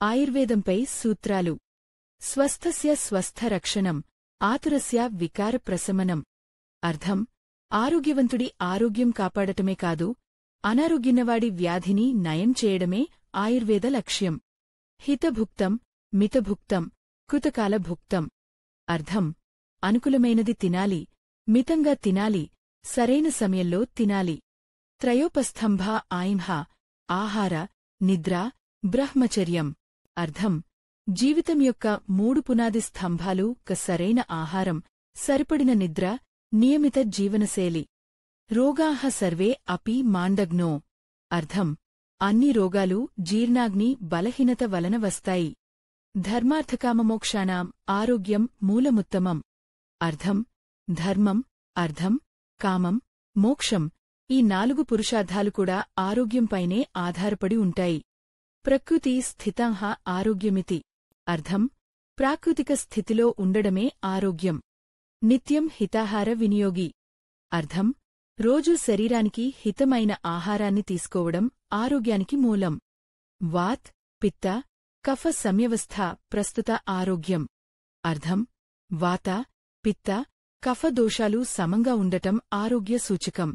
ఆయుర్వేదంపై సూత్రాలు. స్వస్థస్య స్వస్థరక్షణం, ఆతురస్య వికారప్రశమనం. అర్థం: ఆరోగ్యవంతుడి ఆరోగ్యం కాపాడటమే కాదు, అనారోగ్యున్నవాడి వ్యాధిని నయం చేయడమే ఆయుర్వేద లక్ష్యం. హితభుక్తం, మితభుక్తం, కృతకాలభుక్తం. అర్థం: అనుకూలమైనది తినాలి, మితంగా తినాలి, సరైన సమయంలో తినాలి. త్రయోపస్థంభ ఆయింహ, ఆహార, నిద్ర, బ్రహ్మచర్యం. అర్థం: జీవితం యొక్క 3 పునాది స్తంభాలు సరైన ఆహారం, సరిపడిన నిద్ర, నియమిత జీవనశైలి. రోగాః సర్వే అపి మాందగ్నో. అర్థం: అన్ని రోగాలు జీర్ణాగ్ని బలహీనత వలన వస్తాయి. ధర్మార్థకామమోక్షాణం ఆరోగ్యం మూలముత్తమం. అర్థం: ధర్మం, అర్థం, కామం, మోక్షం ఈ 4 పురుషార్థాలు కూడా ఆరోగ్యంపైనే ఆధారపడి ఉంటాయి. ప్రకృతి స్థితాః ఆరోగ్యమితి. అర్థం: ప్రాకృతిక స్థితిలో ఉండడమే ఆరోగ్యం. నిత్యం హితాహార వినియోగి. అర్థం: రోజూ శరీరానికి హితమైన ఆహారాన్ని తీసుకోవడం ఆరోగ్యానికి మూలం. వాత్, పిత్త, కఫ సంయవస్థ ప్రస్తుత ఆరోగ్యం. అర్థం: వాత, పిత్త, కఫ దోషాలు సమంగా ఉండటం ఆరోగ్య సూచకం.